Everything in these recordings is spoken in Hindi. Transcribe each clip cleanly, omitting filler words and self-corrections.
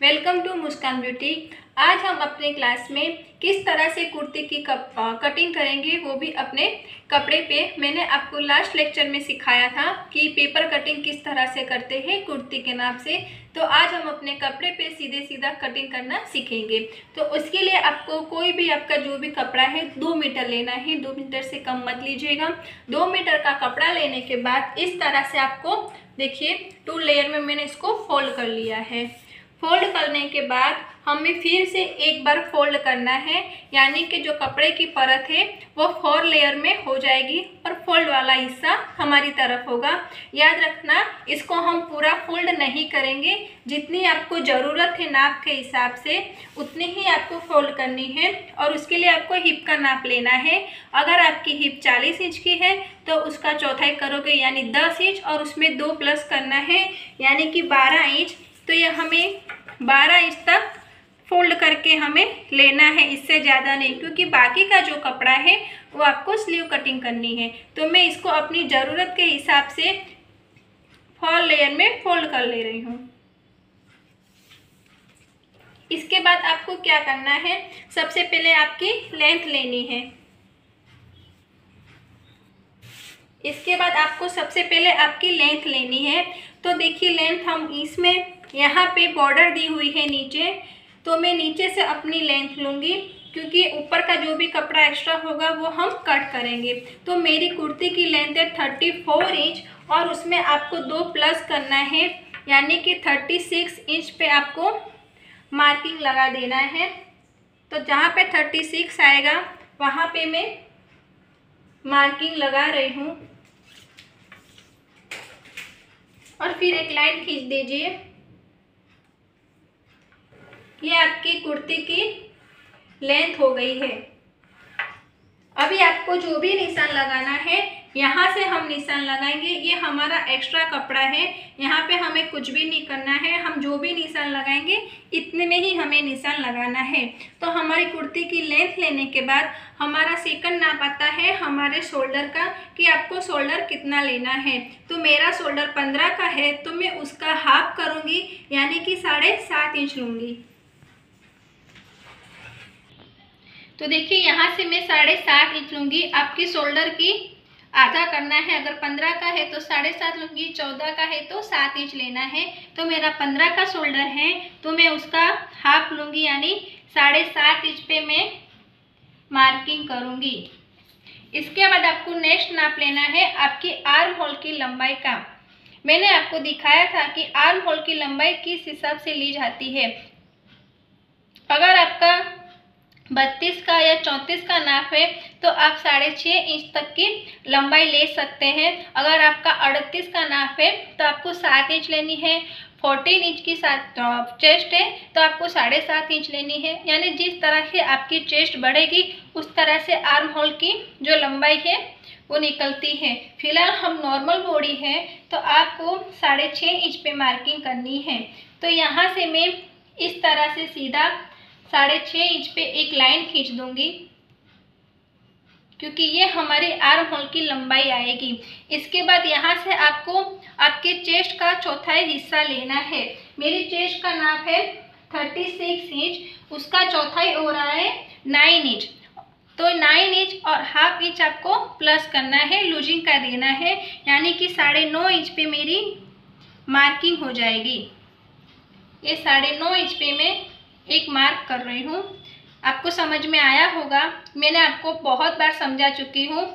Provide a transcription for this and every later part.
Welcome to Muskan beauty. आज हम अपने क्लास में किस तरह से कुर्ती की कटिंग करेंगे, वो भी अपने कपड़े पे। मैंने आपको लास्ट लेक्चर में सिखाया था कि पेपर कटिंग किस तरह से करते हैं कुर्ती के नाप से। तो आज हम अपने कपड़े पे सीधे सीधा कटिंग करना सीखेंगे। तो उसके लिए आपको कोई भी आपका जो भी कपड़ा है 2 मीटर लेना है, 2 मीटर से कम मत लीजिएगा। 2 मीटर का कपड़ा लेने के बाद इस तरह से आपको देखिए 2 लेयर में मैंने इसको फोल्ड कर लिया है। फोल्ड करने के बाद हमें फिर से एक बार फोल्ड करना है, यानी कि जो कपड़े की परत है वो 4 लेयर में हो जाएगी और फोल्ड वाला हिस्सा हमारी तरफ होगा। याद रखना, इसको हम पूरा फोल्ड नहीं करेंगे, जितनी आपको ज़रूरत है नाप के हिसाब से उतनी ही आपको फोल्ड करनी है। और उसके लिए आपको हिप का नाप लेना है। अगर आपकी हिप 40 इंच की है तो उसका चौथाई करोगे यानी 10 इंच, और उसमें 2 प्लस करना है यानी कि 12 इंच। तो ये हमें 12 इंच तक फोल्ड करके हमें लेना है, इससे ज़्यादा नहीं, क्योंकि बाकी का जो कपड़ा है वो आपको स्लीव कटिंग करनी है। तो मैं इसको अपनी ज़रूरत के हिसाब से 4 लेयर में फोल्ड कर ले रही हूँ। इसके बाद आपको क्या करना है, सबसे पहले आपकी लेंथ लेनी है। इसके बाद आपको सबसे पहले आपकी लेंथ लेनी है। तो देखिए लेंथ हम इसमें यहाँ पे बॉर्डर दी हुई है नीचे, तो मैं नीचे से अपनी लेंथ लूँगी, क्योंकि ऊपर का जो भी कपड़ा एक्स्ट्रा होगा वो हम कट करेंगे। तो मेरी कुर्ती की लेंथ है 34 इंच और उसमें आपको 2 प्लस करना है, यानी कि 36 इंच पे आपको मार्किंग लगा देना है। तो जहाँ पे 36 आएगा वहाँ पे मैं मार्किंग लगा रही हूँ और फिर एक लाइन खींच दीजिए। ये आपकी कुर्ती की लेंथ हो गई है। अभी आपको जो भी निशान लगाना है यहाँ से हम निशान लगाएंगे। ये हमारा एक्स्ट्रा कपड़ा है, यहाँ पे हमें कुछ भी नहीं करना है। हम जो भी निशान लगाएंगे इतने में ही हमें निशान लगाना है। तो हमारी कुर्ती की लेंथ लेने के बाद हमारा सेकंड नाप आता है हमारे शोल्डर का, कि आपको शोल्डर कितना लेना है। तो मेरा शोल्डर 15 का है, तो मैं उसका हाफ करूँगी, यानी कि 7.5 इंच लूँगी। तो देखिए यहाँ से मैं 7.5 इंच लूँगी। आपकी शोल्डर की आधा करना है, अगर 15 का है तो 7.5 लूँगी, 14 का है तो 7 इंच लेना है। तो मेरा 15 का शोल्डर है तो मैं उसका हाफ लूँगी, यानी 7.5 इंच पे मैं मार्किंग करूँगी। इसके बाद आपको नेक्स्ट नाप लेना है आपकी आर्म होल की लंबाई का। मैंने आपको दिखाया था कि आर्म होल की लंबाई किस हिसाब से ली जाती है। अगर आपका 32 का या 34 का नाप है तो आप 6.5 इंच तक की लंबाई ले सकते हैं। अगर आपका 38 का नाप है तो आपको 7 इंच लेनी है। 14 इंच की चेस्ट है तो आपको 7.5 इंच लेनी है। यानी जिस तरह से आपकी चेस्ट बढ़ेगी उस तरह से आर्म होल की जो लंबाई है वो निकलती है। फिलहाल हम नॉर्मल बॉडी है तो आपको 6.5 इंच पे मार्किंग करनी है। तो यहाँ से मैं इस तरह से सीधा 6.5 इंच पे एक लाइन खींच दूंगी, क्योंकि ये हमारी आर्म होल की लंबाई आएगी। इसके बाद यहाँ से आपको आपके चेस्ट का चौथाई हिस्सा लेना है। मेरी चेस्ट का नाप है 36 इंच, उसका चौथाई हो रहा है 9 इंच। तो 9 इंच और हाफ इंच आपको प्लस करना है, लूजिंग का देना है, यानी कि 9.5 इंच पे मेरी मार्किंग हो जाएगी। ये 9.5 इंच पे मैं एक मार्क कर रही हूँ। आपको समझ में आया होगा, मैंने आपको बहुत बार समझा चुकी हूँ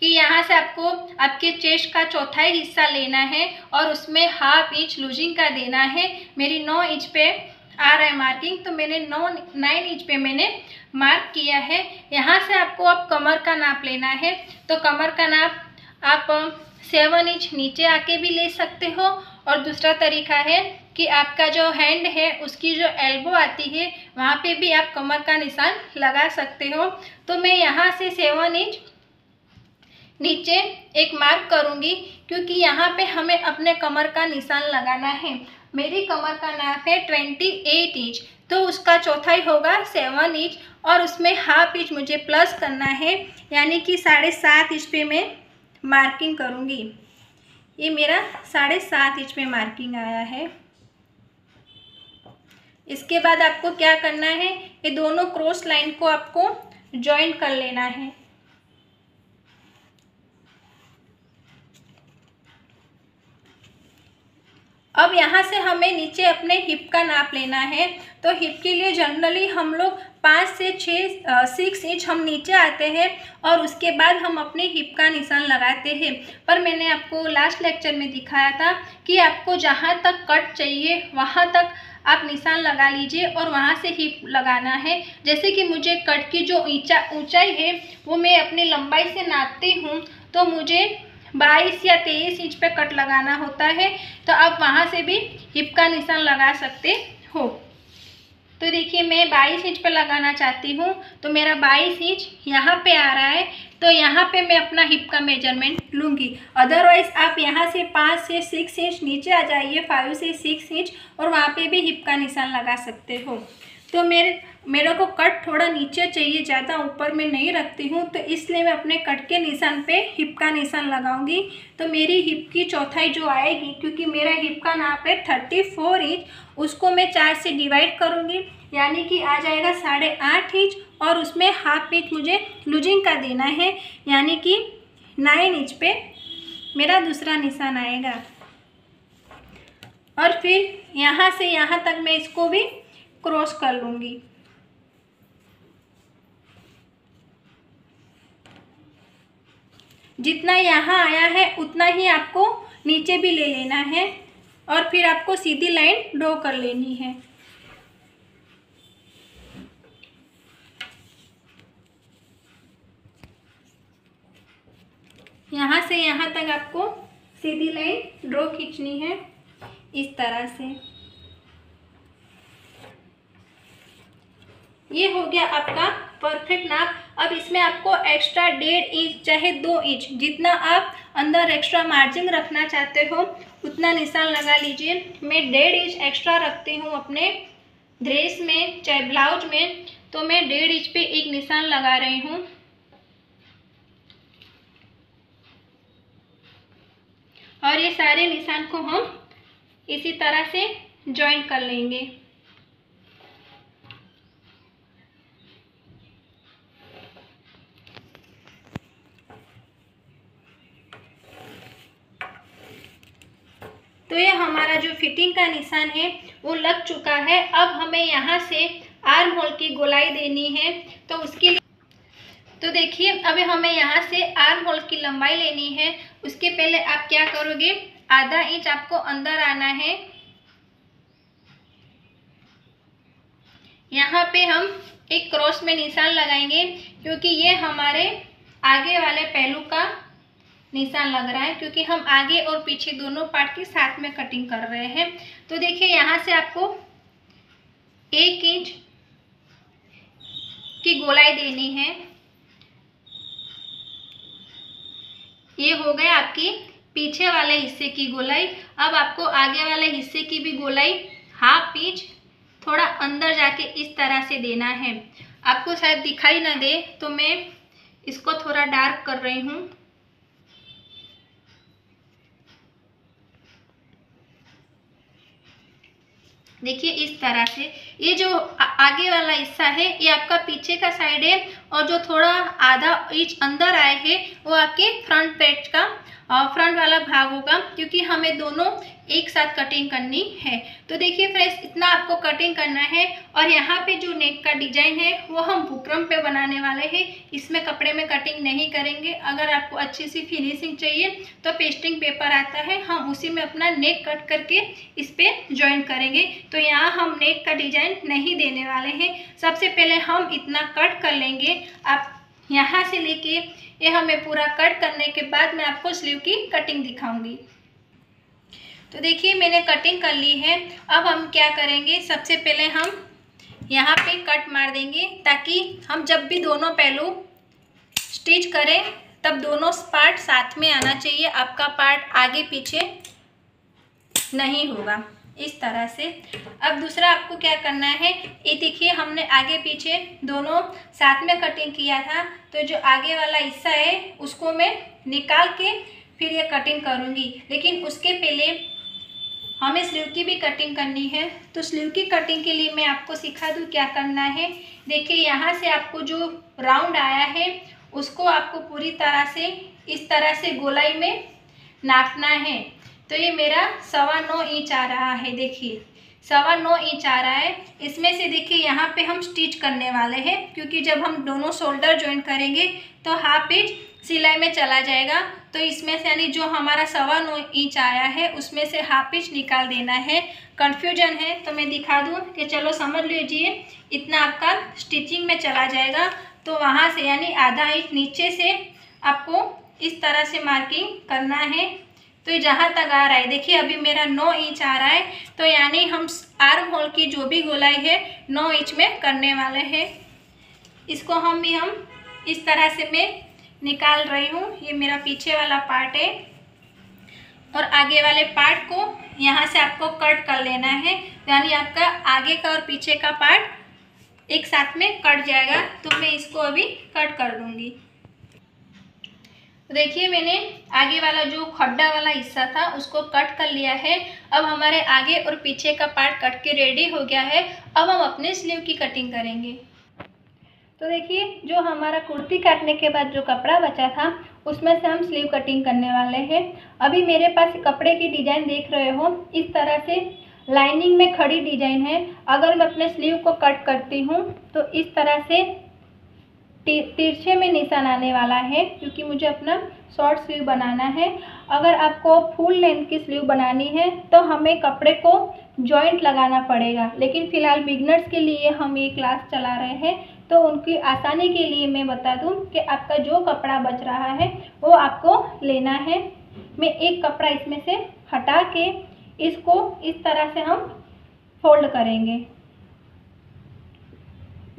कि यहाँ से आपको आपके चेस्ट का चौथाई हिस्सा लेना है और उसमें हाफ इंच लूजिंग का देना है। मेरी 9 इंच पे आ रहा है मार्किंग, तो मैंने 9 इंच पे मैंने मार्क किया है। यहाँ से आपको अब कमर का नाप लेना है। तो कमर का नाप आप 7 इंच नीचे आके भी ले सकते हो, और दूसरा तरीका है कि आपका जो हैंड है उसकी जो एल्बो आती है वहाँ पे भी आप कमर का निशान लगा सकते हो। तो मैं यहाँ से 7 इंच नीचे एक मार्क करूँगी, क्योंकि यहाँ पे हमें अपने कमर का निशान लगाना है। मेरी कमर का नाप है 28 इंच, तो उसका चौथाई होगा 7 इंच और उसमें हाफ इंच मुझे प्लस करना है, यानी कि 7.5 इंच पे मैं मार्किंग करूँगी। ये मेरा 7.5 इंच पे मार्किंग आया है। इसके बाद आपको क्या करना है, ये दोनों क्रॉस लाइन को आपको ज्वाइन कर लेना है। अब यहाँ से हमें नीचे अपने हिप का नाप लेना है। तो हिप के लिए जनरली हम लोग 5 से 6 इंच हम नीचे आते हैं और उसके बाद हम अपने हिप का निशान लगाते हैं। पर मैंने आपको लास्ट लेक्चर में दिखाया था कि आपको जहाँ तक कट चाहिए वहाँ तक आप निशान लगा लीजिए और वहाँ से हिप लगाना है। जैसे कि मुझे कट की जो ऊंचाई है वो मैं अपनी लंबाई से नापती हूँ, तो मुझे 22 या 23 इंच पे कट लगाना होता है। तो आप वहाँ से भी हिप का निशान लगा सकते हो। तो देखिए मैं 22 इंच पे लगाना चाहती हूँ, तो मेरा 22 इंच यहाँ पे आ रहा है, तो यहाँ पे मैं अपना हिप का मेजरमेंट लूँगी। अदरवाइज़ आप यहाँ से 5 से 6 इंच नीचे आ जाइए, 5 से 6 इंच, और वहाँ पे भी हिप का निशान लगा सकते हो। तो मेरे को कट थोड़ा नीचे चाहिए, ज़्यादा ऊपर में नहीं रखती हूँ, तो इसलिए मैं अपने कट के निशान पे हिप का निशान लगाऊंगी। तो मेरी हिप की चौथाई जो आएगी, क्योंकि मेरा हिप का नाप है 34 इंच, उसको मैं 4 से डिवाइड करूँगी, यानी कि आ जाएगा 8.5 इंच, और उसमें हाफ इंच मुझे लूजिंग का देना है, यानी कि 9 इंच पे मेरा दूसरा निशान आएगा। और फिर यहाँ से यहाँ तक मैं इसको भी क्रॉस कर लूँगी। जितना यहाँ आया है उतना ही आपको नीचे भी ले लेना है, और फिर आपको सीधी लाइन ड्रॉ कर लेनी है। यहाँ से यहाँ तक आपको सीधी लाइन ड्रॉ खींचनी है, इस तरह से। ये हो गया आपका परफेक्ट नाप। अब इसमें आपको एक्स्ट्रा 1.5 इंच चाहे 2 इंच जितना आप अंदर एक्स्ट्रा मार्जिन रखना चाहते हो उतना निशान लगा लीजिए। मैं 1.5 इंच एक्स्ट्रा रखती हूँ अपने ड्रेस में चाहे ब्लाउज में, तो मैं 1.5 इंच पे एक निशान लगा रही हूँ। और ये सारे निशान को हम इसी तरह से ज्वाइन कर लेंगे। तो ये हमारा जो फिटिंग का निशान है वो लग चुका है। अब हमें यहाँ से आर्म होल की गोलाई देनी है, तो उसके लिए तो देखिए अभी हमें यहाँ से आर्म होल की लंबाई लेनी है। उसके पहले आप क्या करोगे, आधा इंच आपको अंदर आना है। यहाँ पे हम एक क्रॉस में निशान लगाएंगे, क्योंकि ये हमारे आगे वाले पहलू का निशान लग रहा है, क्योंकि हम आगे और पीछे दोनों पार्ट की साथ में कटिंग कर रहे हैं। तो देखिए यहाँ से आपको 1 इंच की गोलाई देनी है। ये हो गया आपकी पीछे वाले हिस्से की गोलाई। अब आपको आगे वाले हिस्से की भी गोलाई हाफ इंच थोड़ा अंदर जाके इस तरह से देना है। आपको शायद दिखाई ना दे तो मैं इसको थोड़ा डार्क कर रही हूँ। देखिए इस तरह से ये जो आगे वाला हिस्सा है ये आपका पीछे का साइड है, और जो थोड़ा आधा इंच अंदर आए है वो आपके फ्रंट पेज का फ्रंट वाला भाग होगा, क्योंकि हमें दोनों एक साथ कटिंग करनी है। तो देखिए फ्रेंड्स इतना आपको कटिंग करना है। और यहाँ पे जो नेक का डिजाइन है वो हम बुकरम पे बनाने वाले हैं, इसमें कपड़े में कटिंग नहीं करेंगे। अगर आपको अच्छी सी फिनिशिंग चाहिए तो पेस्टिंग पेपर आता है, हम उसी में अपना नेक कट करके इस पर ज्वाइन करेंगे। तो यहाँ हम नेक का डिजाइन नहीं देने वाले हैं। सबसे पहले हम इतना कट कर लेंगे। आप यहाँ से लेके ये हमें पूरा कट करने के बाद मैं आपको स्लीव की कटिंग दिखाऊंगी। तो देखिए मैंने कटिंग कर ली है। अब हम क्या करेंगे, सबसे पहले हम यहाँ पे कट मार देंगे, ताकि हम जब भी दोनों पहलू स्टिच करें तब दोनों पार्ट साथ में आना चाहिए, आपका पार्ट आगे पीछे नहीं होगा, इस तरह से। अब दूसरा आपको क्या करना है, ये देखिए हमने आगे पीछे दोनों साथ में कटिंग किया था, तो जो आगे वाला हिस्सा है उसको मैं निकाल के फिर ये कटिंग करूँगी। लेकिन उसके पहले हमें स्लीव की भी कटिंग करनी है। तो स्लीव की कटिंग के लिए मैं आपको सिखा दूँ क्या करना है। देखिए यहाँ से आपको जो राउंड आया है उसको आपको पूरी तरह से इस तरह से गोलाई में नापना है। तो ये मेरा 9.25 इंच आ रहा है। देखिए 9.25 इंच आ रहा है। इसमें से देखिए यहाँ पे हम स्टिच करने वाले हैं, क्योंकि जब हम दोनों शोल्डर ज्वाइन करेंगे तो हाफ इंच सिलाई में चला जाएगा। तो इसमें से यानी जो हमारा 9.25 इंच आया है उसमें से हाफ इंच निकाल देना है। कन्फ्यूजन है तो मैं दिखा दूँ कि चलो समझ लीजिए, इतना आपका स्टिचिंग में चला जाएगा। तो वहाँ से यानी आधा इंच नीचे से आपको इस तरह से मार्किंग करना है। तो जहाँ तक आ रहा है देखिए अभी मेरा 9 इंच आ रहा है। तो यानी हम आर्म होल की जो भी गोलाई है 9 इंच में करने वाले हैं। इसको हम इस तरह से मैं निकाल रही हूँ। ये मेरा पीछे वाला पार्ट है और आगे वाले पार्ट को यहाँ से आपको कट कर लेना है, यानी आपका आगे का और पीछे का पार्ट एक साथ में कट जाएगा। तो मैं इसको अभी कट कर दूँगी। तो देखिए मैंने आगे वाला जो खड्डा वाला हिस्सा था उसको कट कर लिया है। अब हमारे आगे और पीछे का पार्ट कट के रेडी हो गया है। अब हम अपने स्लीव की कटिंग करेंगे। तो देखिए जो हमारा कुर्ती काटने के बाद जो कपड़ा बचा था उसमें से हम स्लीव कटिंग करने वाले हैं। अभी मेरे पास कपड़े की डिज़ाइन देख रहे हो, इस तरह से लाइनिंग में खड़ी डिज़ाइन है। अगर मैं अपने स्लीव को कट करती हूँ तो इस तरह से तिरछे में निशान आने वाला है, क्योंकि मुझे अपना शॉर्ट स्लीव बनाना है। अगर आपको फुल लेंथ की स्लीव बनानी है तो हमें कपड़े को जॉइंट लगाना पड़ेगा, लेकिन फ़िलहाल बिगनर्स के लिए हम ये क्लास चला रहे हैं। तो उनकी आसानी के लिए मैं बता दूं कि आपका जो कपड़ा बच रहा है वो आपको लेना है। मैं एक कपड़ा इसमें से हटा के इसको इस तरह से हम फोल्ड करेंगे।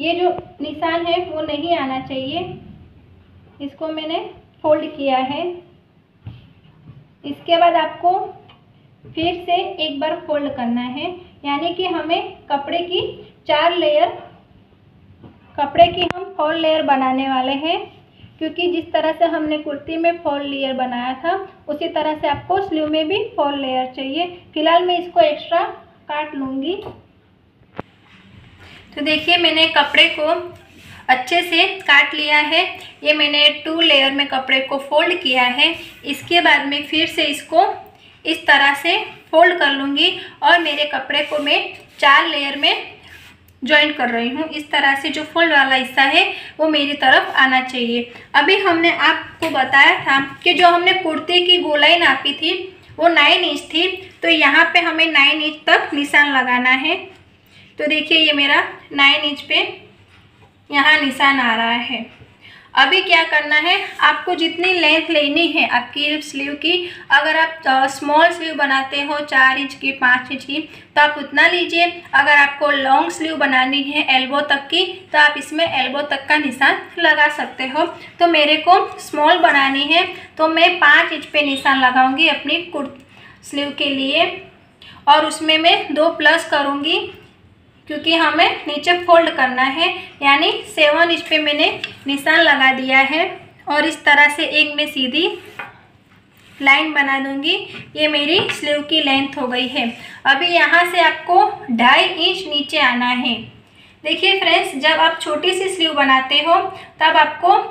ये जो निशान है वो नहीं आना चाहिए। इसको मैंने फोल्ड किया है। इसके बाद आपको फिर से एक बार फोल्ड करना है, यानी कि हमें कपड़े की 4 लेयर हम 4 लेयर बनाने वाले हैं। क्योंकि जिस तरह से हमने कुर्ती में 4 लेयर बनाया था उसी तरह से आपको स्लीव में भी 4 लेयर चाहिए। फिलहाल मैं इसको एक्स्ट्रा काट लूँगी। तो देखिए मैंने कपड़े को अच्छे से काट लिया है। ये मैंने 2 लेयर में कपड़े को फोल्ड किया है। इसके बाद में फिर से इसको इस तरह से फोल्ड कर लूँगी और मेरे कपड़े को मैं 4 लेयर में जॉइन कर रही हूँ। इस तरह से जो फोल्ड वाला हिस्सा है वो मेरी तरफ आना चाहिए। अभी हमने आपको बताया था कि जो हमने कुर्ते की गोलाई नापी थी वो 9 इंच थी। तो यहाँ पे हमें 9 इंच तक निशान लगाना है। तो देखिए ये मेरा 9 इंच पे यहाँ निशान आ रहा है। अभी क्या करना है, आपको जितनी लेंथ लेनी है आपकी स्लीव की, अगर आप स्मॉल स्लीव बनाते हो 4 इंच की 5 इंच की तो आप उतना लीजिए। अगर आपको लॉन्ग स्लीव बनानी है एल्बो तक की तो आप इसमें एल्बो तक का निशान लगा सकते हो। तो मेरे को स्मॉल बनानी है तो मैं 5 इंच पे निशान लगाऊंगी अपनी स्लीव के लिए, और उसमें मैं 2 प्लस करूँगी क्योंकि हमें नीचे फोल्ड करना है। यानी 7 इंच पे मैंने निशान लगा दिया है और इस तरह से एक मैं सीधी लाइन बना दूंगी। ये मेरी स्लीव की लेंथ हो गई है। अभी यहाँ से आपको 2.5 इंच नीचे आना है। देखिए फ्रेंड्स, जब आप छोटी सी स्लीव बनाते हो तब आपको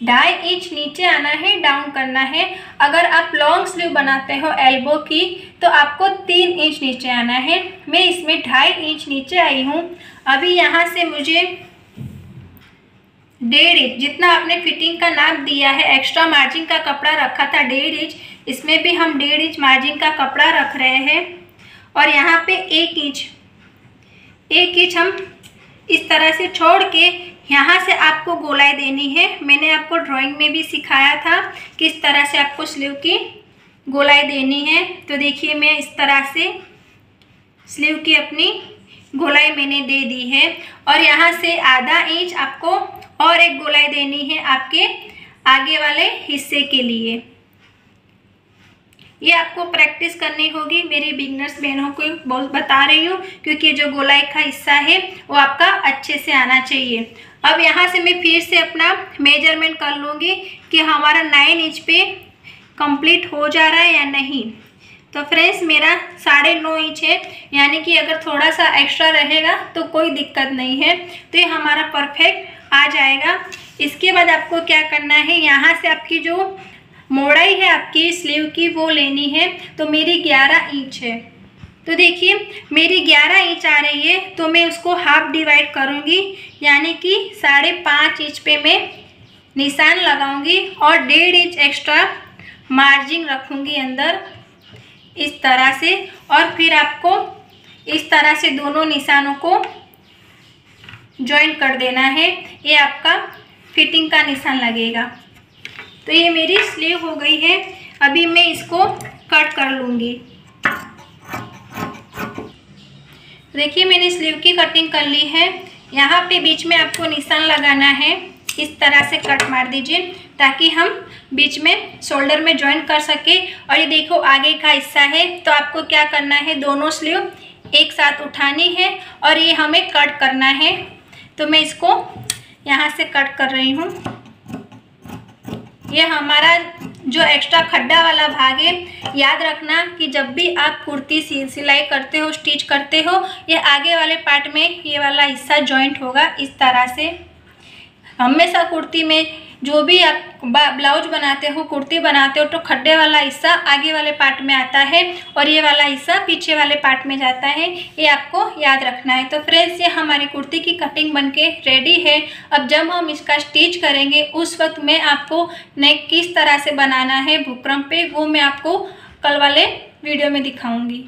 2.5 इंच नीचे आना है, डाउन करना है। अगर आप लॉन्ग स्लीव बनाते हो एल्बो की तो आपको 3 इंच नीचे आना है। मैं इसमें 2.5 इंच नीचे आई हूँ। अभी यहाँ से मुझे 1.5 इंच जितना आपने फिटिंग का नाप दिया है, एक्स्ट्रा मार्जिन का कपड़ा रखा था 1.5 इंच, इसमें भी हम 1.5 इंच मार्जिन का कपड़ा रख रहे हैं। और यहाँ पे 1 इंच हम इस तरह से छोड़ के यहाँ से आपको गोलाई देनी है। मैंने आपको ड्राइंग में भी सिखाया था किस तरह से आपको स्लीव की गोलाई देनी है। तो देखिए मैं इस तरह से स्लीव की अपनी गोलाई मैंने दे दी है और यहाँ से आधा इंच आपको और एक गोलाई देनी है आपके आगे वाले हिस्से के लिए। ये आपको प्रैक्टिस करनी होगी। मेरी बिगनर्स बहनों को बहुत बता रही हूँ क्योंकि जो गोलाई का हिस्सा है वो आपका अच्छे से आना चाहिए। अब यहाँ से मैं फिर से अपना मेजरमेंट कर लूँगी कि हमारा 9 इंच पे कंप्लीट हो जा रहा है या नहीं। तो फ्रेंड्स मेरा 9.5 इंच है, यानी कि अगर थोड़ा सा एक्स्ट्रा रहेगा तो कोई दिक्कत नहीं है। तो ये हमारा परफेक्ट आ जाएगा। इसके बाद आपको क्या करना है, यहाँ से आपकी जो मोड़ाई है आपकी स्लीव की वो लेनी है। तो मेरी 11 इंच है, तो देखिए मेरी 11 इंच आ रही है, तो मैं उसको हाफ डिवाइड करूँगी, यानी कि 5.5 इंच पे मैं निशान लगाऊंगी और 1.5 इंच एक्स्ट्रा मार्जिन रखूँगी अंदर इस तरह से। और फिर आपको इस तरह से दोनों निशानों को जॉइन कर देना है, ये आपका फिटिंग का निशान लगेगा। तो ये मेरी स्लीव हो गई है, अभी मैं इसको कट कर लूँगी। देखिए मैंने स्लीव की कटिंग कर ली है। यहाँ पे बीच में आपको निशान लगाना है, इस तरह से कट मार दीजिए ताकि हम बीच में शोल्डर में जॉइन कर सके। और ये देखो आगे का हिस्सा है, तो आपको क्या करना है, दोनों स्लीव एक साथ उठानी है और ये हमें कट करना है। तो मैं इसको यहाँ से कट कर रही हूँ। ये हमारा जो एक्स्ट्रा खड्डा वाला भाग है, याद रखना कि जब भी आप कुर्ती सिलाई करते हो, स्टिच करते हो, ये आगे वाले पार्ट में ये वाला हिस्सा जॉइंट होगा इस तरह से। हमेशा कुर्ती में जो भी आप ब्लाउज बनाते हो, कुर्ती बनाते हो, तो खड्डे वाला हिस्सा आगे वाले पार्ट में आता है और ये वाला हिस्सा पीछे वाले पार्ट में जाता है, ये आपको याद रखना है। तो फ्रेंड्स ये हमारी कुर्ती की कटिंग बनके रेडी है। अब जब हम इसका स्टिच करेंगे उस वक्त मैं आपको नेक किस तरह से बनाना है बुकरम पे, वो मैं आपको कल वाले वीडियो में दिखाऊंगी।